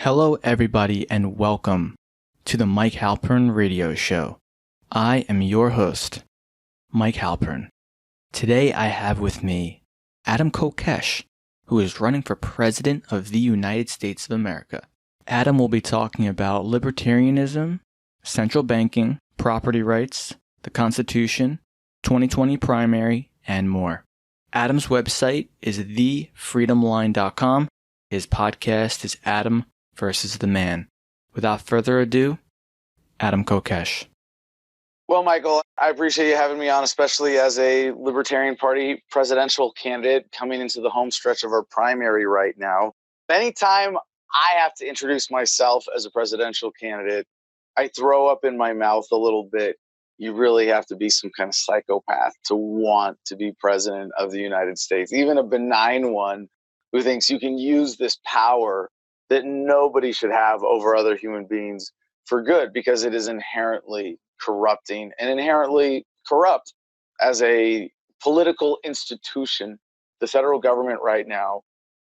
Hello, everybody, and welcome to the Mike Halpern Radio Show. I am your host, Mike Halpern. Today I have with me Adam Kokesh, who is running for President of the United States of America. Adam will be talking about libertarianism, central banking, property rights, the Constitution, 2020 primary, and more. Adam's website is thefreedomline.com. His podcast is Adam versus the Man. Without further ado, Adam Kokesh. Well, Michael, I appreciate you having me on, especially as a Libertarian Party presidential candidate coming into the home stretch of our primary right now. Anytime I have to introduce myself as a presidential candidate, I throw up in my mouth a little bit. You really have to be some kind of psychopath to want to be president of the United States, even a benign one who thinks you can use this power that nobody should have over other human beings for good, because it is inherently corrupting and inherently corrupt as a political institution. The federal government right now,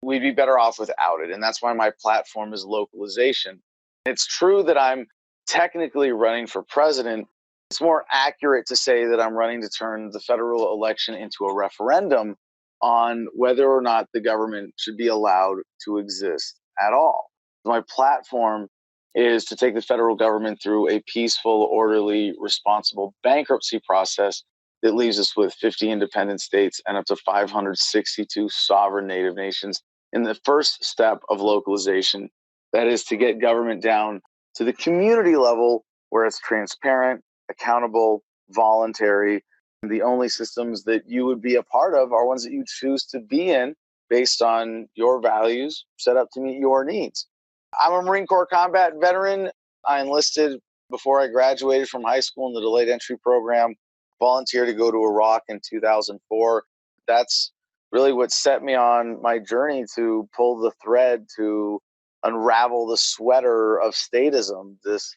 we'd be better off without it. And that's why my platform is localization. It's true that I'm technically running for president. It's more accurate to say that I'm running to turn the federal election into a referendum on whether or not the government should be allowed to exist at all. My platform is to take the federal government through a peaceful, orderly, responsible bankruptcy process that leaves us with 50 independent states and up to 562 sovereign native nations in the first step of localization. That is to get government down to the community level where it's transparent, accountable, voluntary. And the only systems that you would be a part of are ones that you choose to be in based on your values, set up to meet your needs. I'm a Marine Corps combat veteran. I enlisted before I graduated from high school in the delayed entry program, volunteered to go to Iraq in 2004. That's really what set me on my journey to pull the thread, to unravel the sweater of statism, this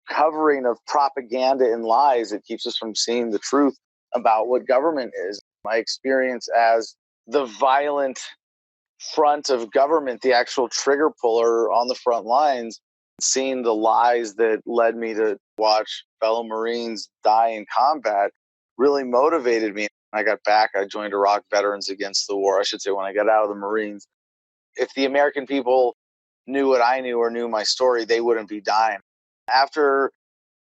covering of propaganda and lies that keeps us from seeing the truth about what government is. My experience as the violent front of government, the actual trigger puller on the front lines, seeing the lies that led me to watch fellow Marines die in combat really motivated me. When I got back, I joined Iraq Veterans Against the War. I should say when I got out of the Marines. If the American people knew what I knew or knew my story, they wouldn't be dying. After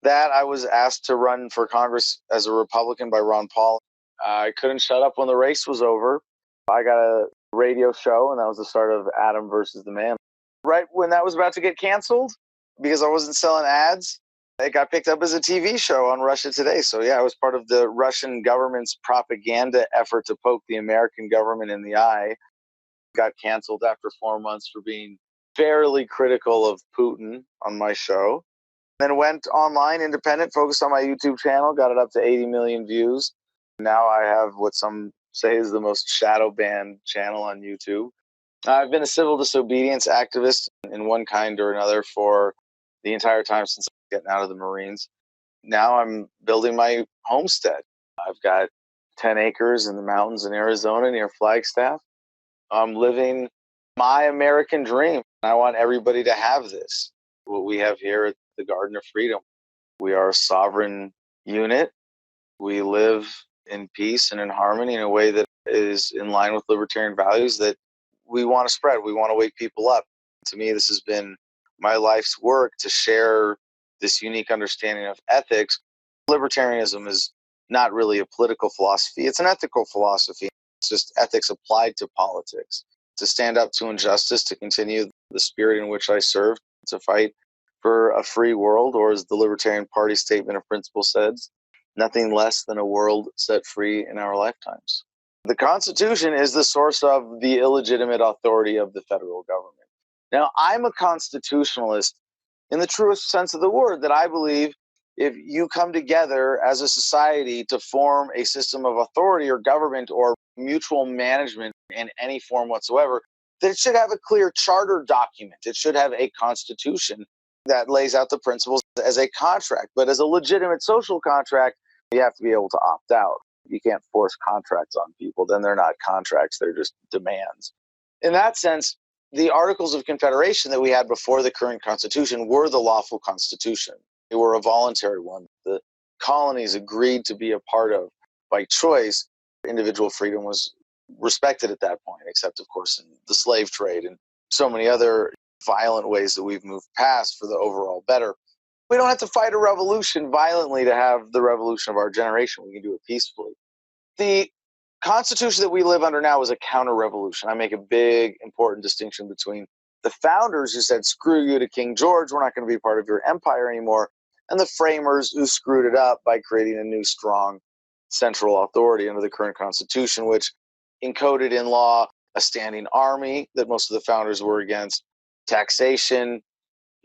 that, I was asked to run for Congress as a Republican by Ron Paul. I couldn't shut up when the race was over. I got a radio show, and that was the start of Adam versus the Man. Right when that was about to get canceled, because I wasn't selling ads, it got picked up as a TV show on Russia Today. So yeah, I was part of the Russian government's propaganda effort to poke the American government in the eye. Got canceled after 4 months for being fairly critical of Putin on my show. Then went online, independent, focused on my YouTube channel, got it up to 80 million views. Now I have what some say is the most shadow banned channel on YouTube. I've been a civil disobedience activist in one kind or another for the entire time since getting out of the Marines. Now I'm building my homestead. I've got 10 acres in the mountains in Arizona near Flagstaff. I'm living my American dream. I want everybody to have this, what we have here at the Garden of Freedom. We are a sovereign unit. We live in peace and in harmony in a way that is in line with libertarian values that we want to spread. We want to wake people up. To me, this has been my life's work to share this unique understanding of ethics. Libertarianism is not really a political philosophy. It's an ethical philosophy. It's just ethics applied to politics. To stand up to injustice, to continue the spirit in which I serve, to fight for a free world, or as the Libertarian Party statement of principle says, nothing less than a world set free in our lifetimes. The Constitution is the source of the illegitimate authority of the federal government. Now, I'm a constitutionalist in the truest sense of the word, that I believe if you come together as a society to form a system of authority or government or mutual management in any form whatsoever, that it should have a clear charter document. It should have a constitution that lays out the principles as a contract. But as a legitimate social contract, you have to be able to opt out. You can't force contracts on people. Then they're not contracts. They're just demands. In that sense, the Articles of Confederation that we had before the current Constitution were the lawful Constitution. They were a voluntary one. The colonies agreed to be a part of by choice. Individual freedom was respected at that point, except, of course, in the slave trade and so many other violent ways that we've moved past for the overall better. We don't have to fight a revolution violently to have the revolution of our generation. We can do it peacefully. The Constitution that we live under now is a counter-revolution. I make a big, important distinction between the founders who said, screw you to King George, we're not going to be part of your empire anymore, and the framers who screwed it up by creating a new, strong central authority under the current Constitution, which encoded in law a standing army that most of the founders were against, taxation,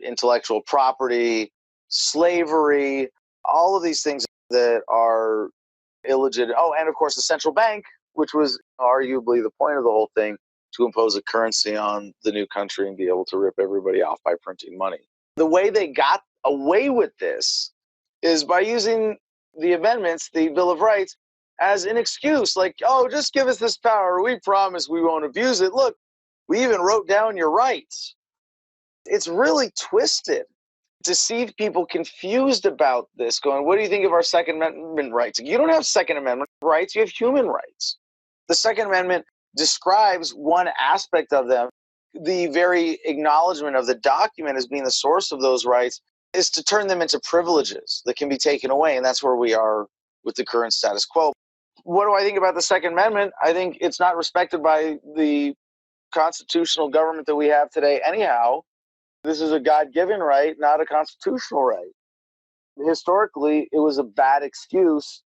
intellectual property, slavery, all of these things that are illegitimate. Oh, and of course the central bank, which was arguably the point of the whole thing, to impose a currency on the new country and be able to rip everybody off by printing money. The way they got away with this is by using the amendments, the Bill of Rights, as an excuse, like, oh, just give us this power. We promise we won't abuse it. Look, we even wrote down your rights. It's really twisted to see people confused about this, going, what do you think of our Second Amendment rights? You don't have Second Amendment rights, you have human rights. The Second Amendment describes one aspect of them. The very acknowledgement of the document as being the source of those rights is to turn them into privileges that can be taken away, and that's where we are with the current status quo. What do I think about the Second Amendment? I think it's not respected by the constitutional government that we have today anyhow. This is a God-given right, not a constitutional right. Historically, it was a bad excuse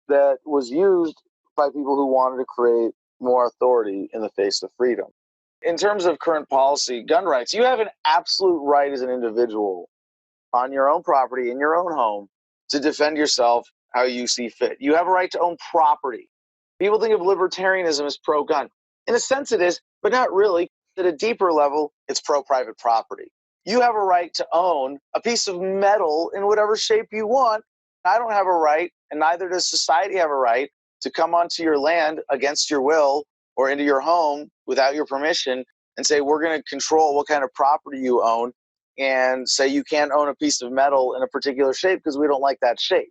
that was used by people who wanted to create more authority in the face of freedom. In terms of current policy, gun rights, you have an absolute right as an individual on your own property, in your own home, to defend yourself how you see fit. You have a right to own property. People think of libertarianism as pro-gun. In a sense it is, but not really. At a deeper level, it's pro-private property. You have a right to own a piece of metal in whatever shape you want. I don't have a right, and neither does society have a right, to come onto your land against your will or into your home without your permission and say, we're going to control what kind of property you own, and say you can't own a piece of metal in a particular shape because we don't like that shape.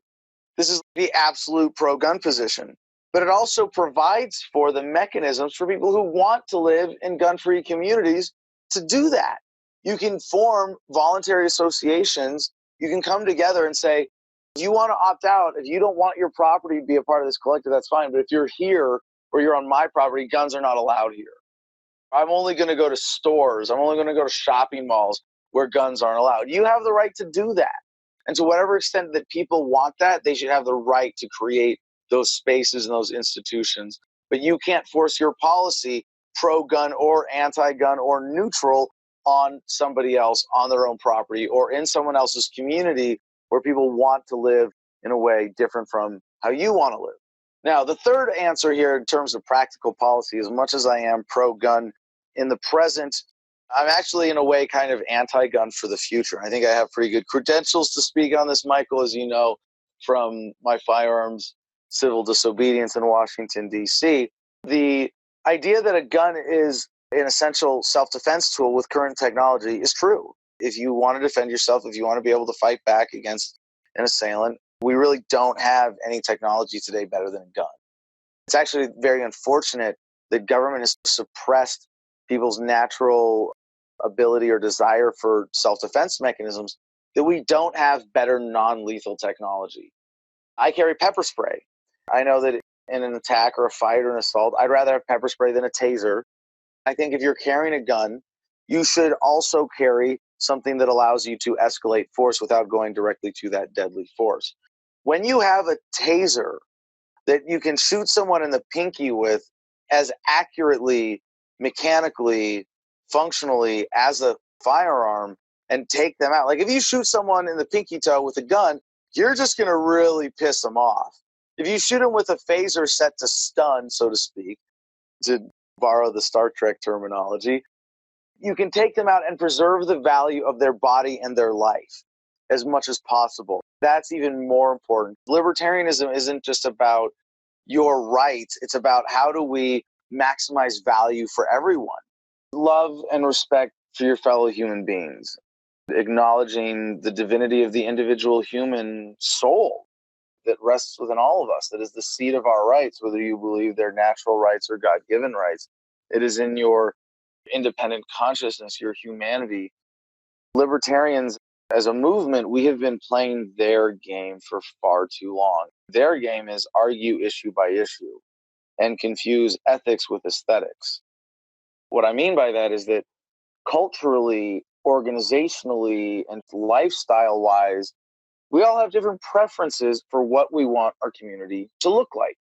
This is the absolute pro-gun position. But it also provides for the mechanisms for people who want to live in gun-free communities to do that. You can form voluntary associations. You can come together and say, if you want to opt out, if you don't want your property to be a part of this collective, that's fine. But if you're here or you're on my property, guns are not allowed here. I'm only going to go to stores. I'm only going to go to shopping malls where guns aren't allowed. You have the right to do that. And to whatever extent that people want that, they should have the right to create those spaces and those institutions. But you can't force your policy, pro-gun or anti-gun or neutral, on somebody else on their own property or in someone else's community where people want to live in a way different from how you want to live. Now, the third answer here in terms of practical policy, as much as I am pro-gun in the present, I'm actually in a way kind of anti-gun for the future. I think I have pretty good credentials to speak on this, Michael, as you know, from my firearms civil disobedience in Washington, D.C. The idea that a gun is an essential self-defense tool with current technology is true. If you want to defend yourself, if you want to be able to fight back against an assailant, we really don't have any technology today better than a gun. It's actually very unfortunate that government has suppressed people's natural ability or desire for self-defense mechanisms, that we don't have better non-lethal technology. I carry pepper spray. I know that in an attack or a fight or an assault, I'd rather have pepper spray than a taser. I think if you're carrying a gun, you should also carry something that allows you to escalate force without going directly to that deadly force. When you have a taser that you can shoot someone in the pinky with as accurately, mechanically, functionally as a firearm and take them out. Like if you shoot someone in the pinky toe with a gun, you're just going to really piss them off. If you shoot them with a phaser set to stun, so to speak, to borrow the Star Trek terminology, you can take them out and preserve the value of their body and their life as much as possible. That's even more important. Libertarianism isn't just about your rights. It's about how do we maximize value for everyone. love and respect for your fellow human beings, acknowledging the divinity of the individual human soul that rests within all of us, that is the seat of our rights, whether you believe they're natural rights or God given rights. It is in your independent consciousness, your humanity. Libertarians, as a movement, we have been playing their game for far too long. Their game is argue issue by issue and confuse ethics with aesthetics. What I mean by that is that culturally, organizationally, and lifestyle wise, we all have different preferences for what we want our community to look like.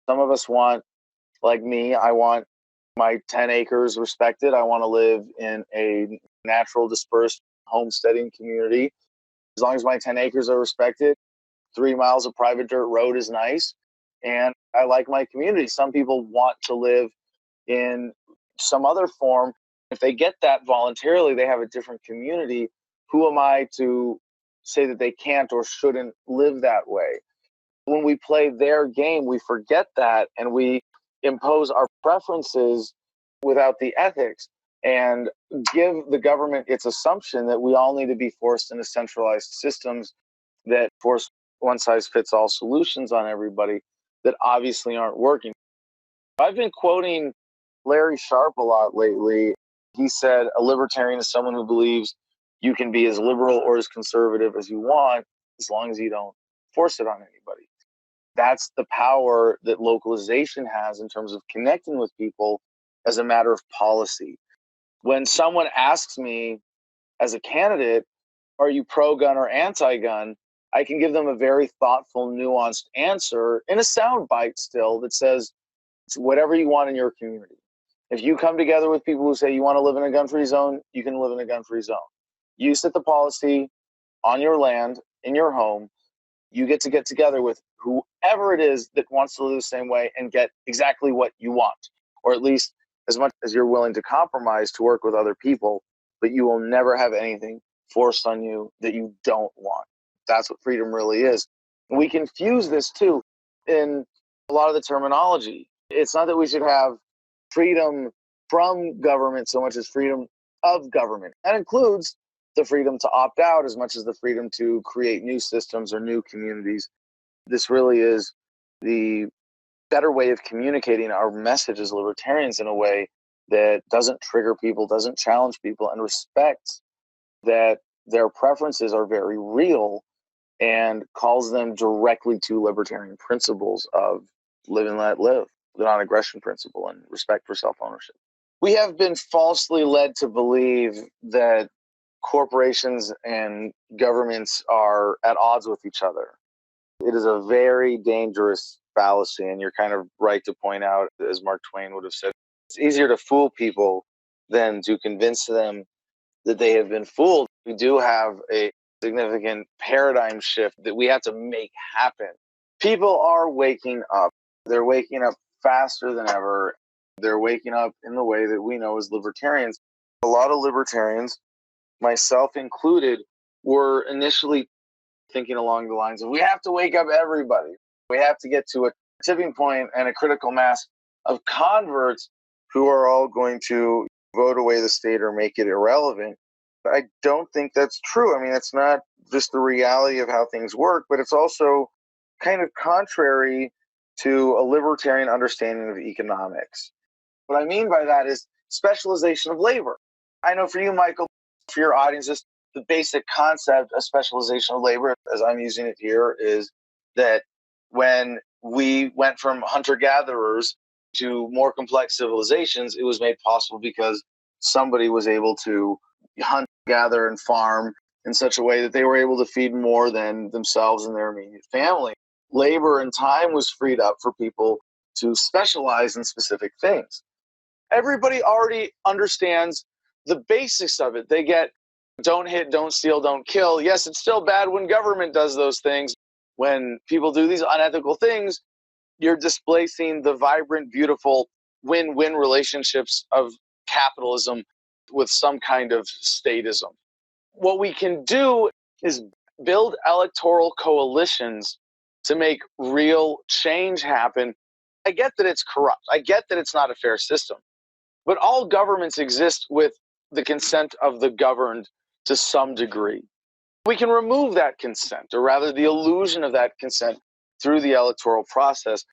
Some of us want, like me, I want my 10 acres respected. I want to live in a natural dispersed homesteading community. As long as my 10 acres are respected, 3 miles of private dirt road is nice. And I like my community. Some people want to live in some other form. If they get that voluntarily, they have a different community. Who am I to say that they can't or shouldn't live that way? When we play their game, we forget that and we impose our preferences without the ethics and give the government its assumption that we all need to be forced into centralized systems that force one size fits all solutions on everybody that obviously aren't working. I've been quoting Larry Sharp a lot lately. He said a libertarian is someone who believes you can be as liberal or as conservative as you want as long as you don't force it on anybody. That's the power that localization has in terms of connecting with people as a matter of policy. When someone asks me as a candidate, are you pro-gun or anti-gun? I can give them a very thoughtful, nuanced answer in a sound bite still that says, it's whatever you want in your community. If you come together with people who say you want to live in a gun-free zone, you can live in a gun-free zone. You set the policy on your land, in your home. You get together with whoever it is that wants to live the same way and get exactly what you want, or at least as much as you're willing to compromise to work with other people, but you will never have anything forced on you that you don't want. That's what freedom really is. We confuse this too in a lot of the terminology. It's not that we should have freedom from government so much as freedom of government. That includes the freedom to opt out as much as the freedom to create new systems or new communities. This really is the better way of communicating our message as libertarians in a way that doesn't trigger people, doesn't challenge people, and respects that their preferences are very real and calls them directly to libertarian principles of live and let live, the non-aggression principle, and respect for self-ownership. We have been falsely led to believe that corporations and governments are at odds with each other. It is a very dangerous fallacy, and you're kind of right to point out, as Mark Twain would have said, it's easier to fool people than to convince them that they have been fooled. We do have a significant paradigm shift that we have to make happen. People are waking up. They're waking up faster than ever. They're waking up in the way that we know as libertarians. A lot of libertarians, myself included, were initially thinking along the lines of, we have to wake up everybody. We have to get to a tipping point and a critical mass of converts who are all going to vote away the state or make it irrelevant. I don't think that's true. I mean, it's not just the reality of how things work, but it's also kind of contrary to a libertarian understanding of economics. What I mean by that is specialization of labor. I know for you, Michael, for your audiences, the basic concept of specialization of labor, as I'm using it here, is that when we went from hunter-gatherers to more complex civilizations, it was made possible because somebody was able to hunt, gather, and farm in such a way that they were able to feed more than themselves and their immediate family. Labor and time was freed up for people to specialize in specific things. Everybody already understands the basics of it. They get don't hit, don't steal, don't kill. Yes, it's still bad when government does those things. When people do these unethical things, you're displacing the vibrant, beautiful win-win relationships of capitalism with some kind of statism. What we can do is build electoral coalitions to make real change happen. I get that it's corrupt. I get that it's not a fair system. But all governments exist with the consent of the governed to some degree. We can remove that consent, or rather the illusion of that consent, through the electoral process.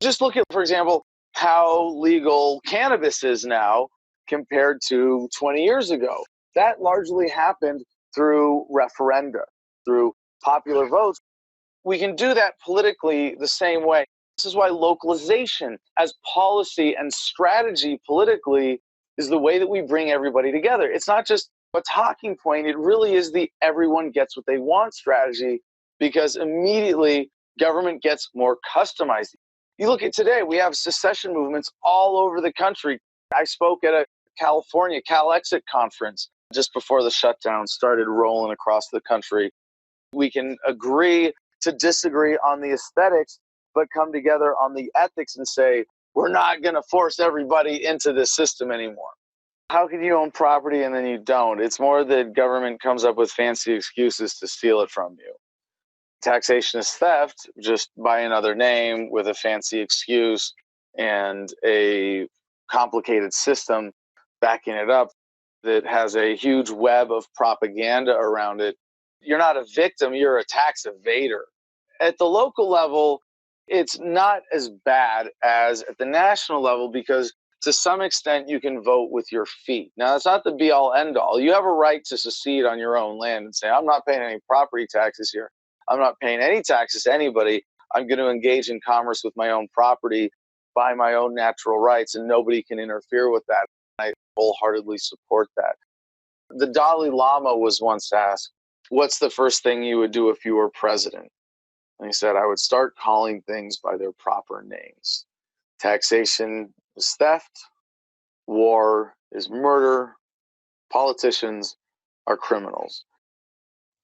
Just look at, for example, how legal cannabis is now compared to 20 years ago. That largely happened through referenda, through popular votes. We can do that politically the same way. This is why localization as policy and strategy politically is the way that we bring everybody together. It's not just a talking point, it really is the everyone gets what they want strategy, because immediately government gets more customized. You look at today, we have secession movements all over the country. I spoke at a California CalExit conference just before the shutdown started rolling across the country. We can agree to disagree on the aesthetics, but come together on the ethics and say, we're not going to force everybody into this system anymore. How can you own property and then you don't? It's more that government comes up with fancy excuses to steal it from you. Taxation is theft, just by another name with a fancy excuse and a complicated system backing it up that has a huge web of propaganda around it. You're not a victim, you're a tax evader. At the local level, it's not as bad as at the national level, because to some extent you can vote with your feet. Now, it's not the be all end all. You have a right to secede on your own land and say, I'm not paying any property taxes here. I'm not paying any taxes to anybody. I'm going to engage in commerce with my own property, buy my own natural rights, and nobody can interfere with that. I wholeheartedly support that. The Dalai Lama was once asked, what's the first thing you would do if you were president? And he said, I would start calling things by their proper names. Taxation is theft. War is murder. Politicians are criminals.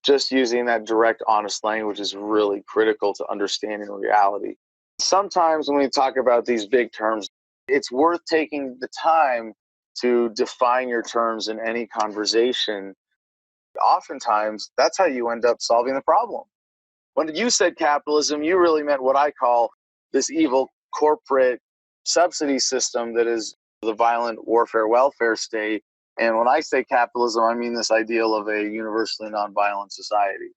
Just using that direct, honest language is really critical to understanding reality. Sometimes when we talk about these big terms, it's worth taking the time to define your terms in any conversation. Oftentimes, that's how you end up solving the problem. When you said capitalism, you really meant what I call this evil corporate subsidy system that is the violent warfare welfare state. And when I say capitalism, I mean this ideal of a universally nonviolent society.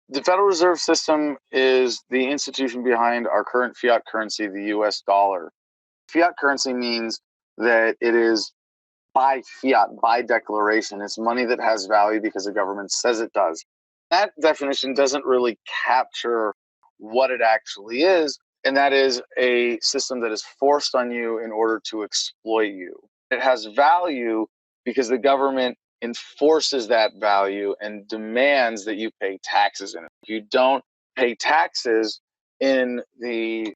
The Federal Reserve System is the institution behind our current fiat currency, the US dollar. Fiat currency means that it is by fiat, by declaration. It's money that has value because the government says it does. That definition doesn't really capture what it actually is, and that is a system that is forced on you in order to exploit you. It has value because the government enforces that value and demands that you pay taxes in it. If you don't pay taxes in the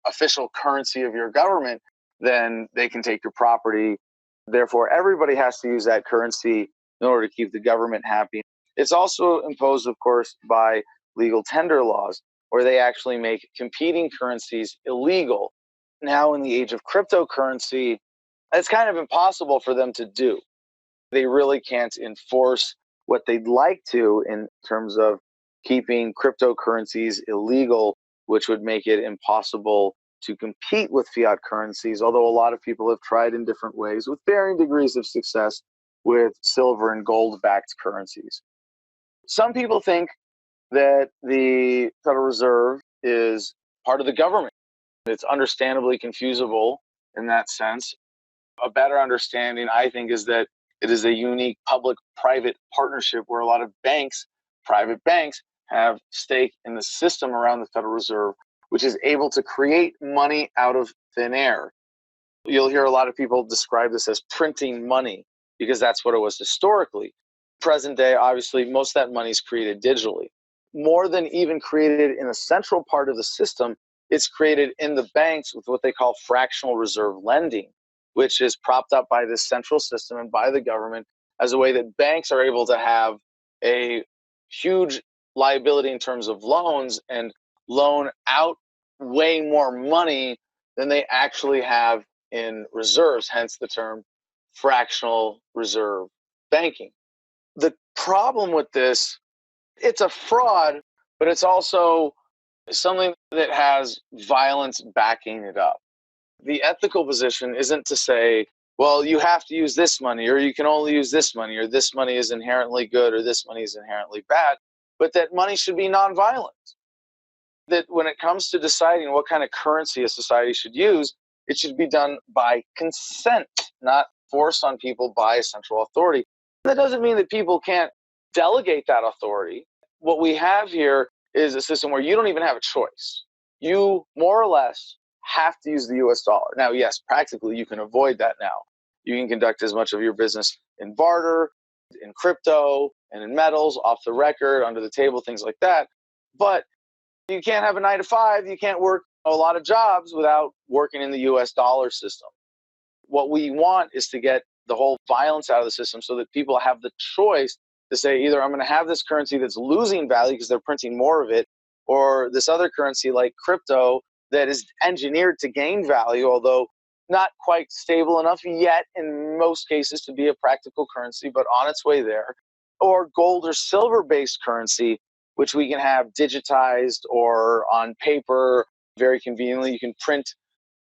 official currency of your government, then they can take your property. Therefore, everybody has to use that currency in order to keep the government happy. It's also imposed, of course, by legal tender laws, where they actually make competing currencies illegal. Now, in the age of cryptocurrency, it's kind of impossible for them to do. They really can't enforce what they'd like to in terms of keeping cryptocurrencies illegal, which would make it impossible to compete with fiat currencies, although a lot of people have tried in different ways with varying degrees of success with silver and gold-backed currencies. Some people think that the Federal Reserve is part of the government. It's understandably confusable in that sense. A better understanding, I think, is that it is a unique public-private partnership where a lot of banks, private banks, have stake in the system around the Federal Reserve, which is able to create money out of thin air. You'll hear a lot of people describe this as printing money, because that's what it was historically. Present day, obviously, most of that money is created digitally. More than even created in a central part of the system, it's created in the banks with what they call fractional reserve lending, which is propped up by this central system and by the government as a way that banks are able to have a huge liability in terms of loans and loan out way more money than they actually have in reserves, hence the term fractional reserve banking. The problem with this, it's a fraud, but it's also something that has violence backing it up. The ethical position isn't to say well, you have to use this money, or you can only use this money, or this money is inherently good, or this money is inherently bad, but that money should be nonviolent. That when it comes to deciding what kind of currency a society should use, it should be done by consent, not forced on people by a central authority. That doesn't mean that people can't delegate that authority. What we have here is a system where you don't even have a choice. You more or less have to use the US dollar. Now, yes, practically you can avoid that now. You can conduct as much of your business in barter, in crypto, and in metals, off the record, under the table, things like that. But you can't have a 9 to 5. You can't work a lot of jobs without working in the US dollar system. What we want is to get the whole violence out of the system so that people have the choice to say, either I'm going to have this currency that's losing value because they're printing more of it, or this other currency like crypto that is engineered to gain value, although not quite stable enough yet in most cases to be a practical currency, but on its way there, or gold or silver-based currency, which we can have digitized or on paper very conveniently. You can print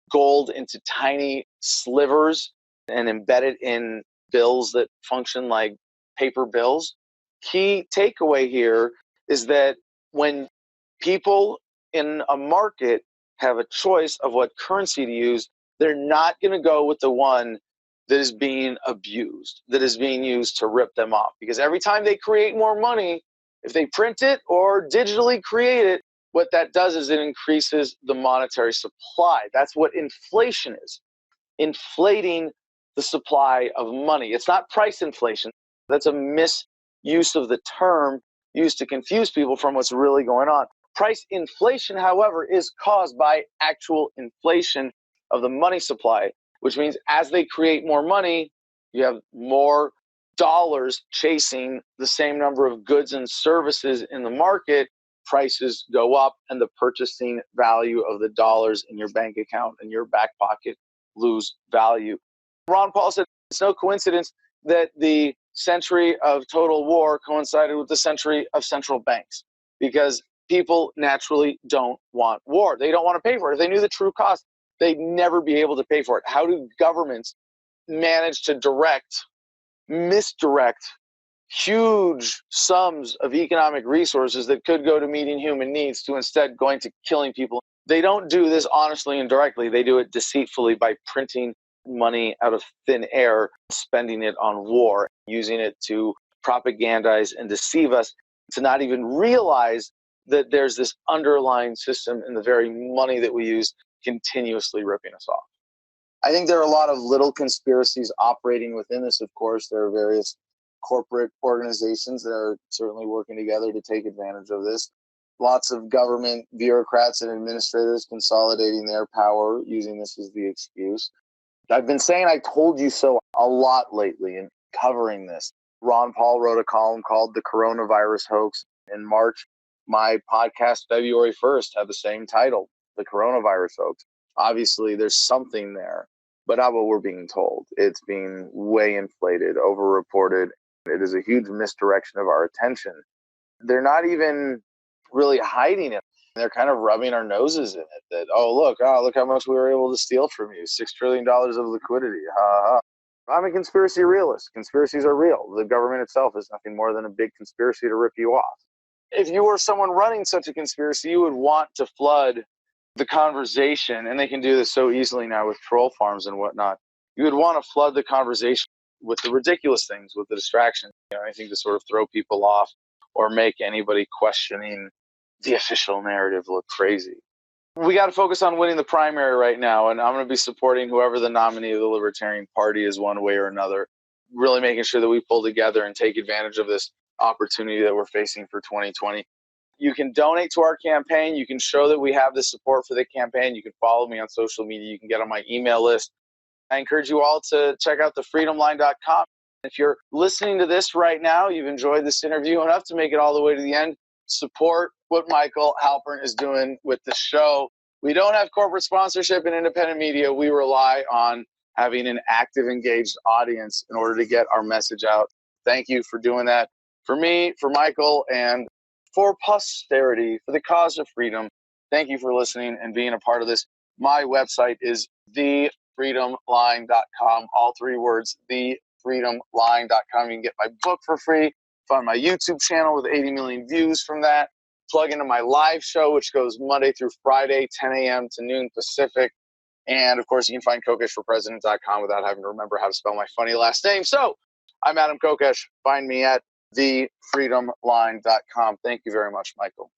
gold into tiny slivers and embed it in bills that function like paper bills. Key takeaway here is that when people in a market have a choice of what currency to use, they're not going to go with the one that is being abused, that is being used to rip them off. Because every time they create more money, if they print it or digitally create it, what that does is it increases the monetary supply. That's what inflation is, inflating the supply of money. It's not price inflation. That's a misuse of the term used to confuse people from what's really going on. Price inflation, however, is caused by actual inflation of the money supply, which means as they create more money, you have more dollars chasing the same number of goods and services in the market. Prices go up and the purchasing value of the dollars in your bank account and your back pocket lose value. Ron Paul said it's no coincidence that the century of total war coincided with the century of central banks, because people naturally don't want war. They don't want to pay for it. If they knew the true cost, they'd never be able to pay for it. How do governments manage to misdirect huge sums of economic resources that could go to meeting human needs to instead going to killing people? They don't do this honestly and directly. They do it deceitfully by printing money out of thin air, spending it on war, using it to propagandize and deceive us, to not even realize that there's this underlying system in the very money that we use continuously ripping us off. I think there are a lot of little conspiracies operating within this, of course. There are various corporate organizations that are certainly working together to take advantage of this. Lots of government bureaucrats and administrators consolidating their power, using this as the excuse. I've been saying I told you so a lot lately in covering this. Ron Paul wrote a column called The Coronavirus Hoax in March. My podcast, February 1st, had the same title, The Coronavirus Hoax. Obviously, there's something there, but not what we're being told. It's being way inflated, overreported. It is a huge misdirection of our attention. They're not even really hiding it. They're kind of rubbing our noses in it that, look how much we were able to steal from you. $6 trillion of liquidity. I'm a conspiracy realist. Conspiracies are real. The government itself is nothing more than a big conspiracy to rip you off. If you were someone running such a conspiracy, you would want to flood the conversation, and they can do this so easily now with troll farms and whatnot. You would want to flood the conversation with the ridiculous things, with the distraction, anything to sort of throw people off or make anybody questioning the official narrative look crazy. We got to focus on winning the primary right now, and I'm going to be supporting whoever the nominee of the Libertarian Party is one way or another, really making sure that we pull together and take advantage of this opportunity that we're facing for 2020. You can donate to our campaign. You can show that we have the support for the campaign. You can follow me on social media. You can get on my email list. I encourage you all to check out thefreedomline.com. If you're listening to this right now, you've enjoyed this interview enough to make it all the way to the end, support what Michael Halpern is doing with the show. We don't have corporate sponsorship in independent media. We rely on having an active, engaged audience in order to get our message out. Thank you for doing that. For me, for Michael, and for posterity, for the cause of freedom, thank you for listening and being a part of this. My website is thefreedomline.com. All three words, thefreedomline.com. You can get my book for free. Find my YouTube channel with 80 million views from that. Plug into my live show, which goes Monday through Friday, 10 a.m. to noon Pacific. And, of course, you can find KokeshforPresident.com without having to remember how to spell my funny last name. So I'm Adam Kokesh. Find me at thefreedomline.com. Thank you very much, Michael.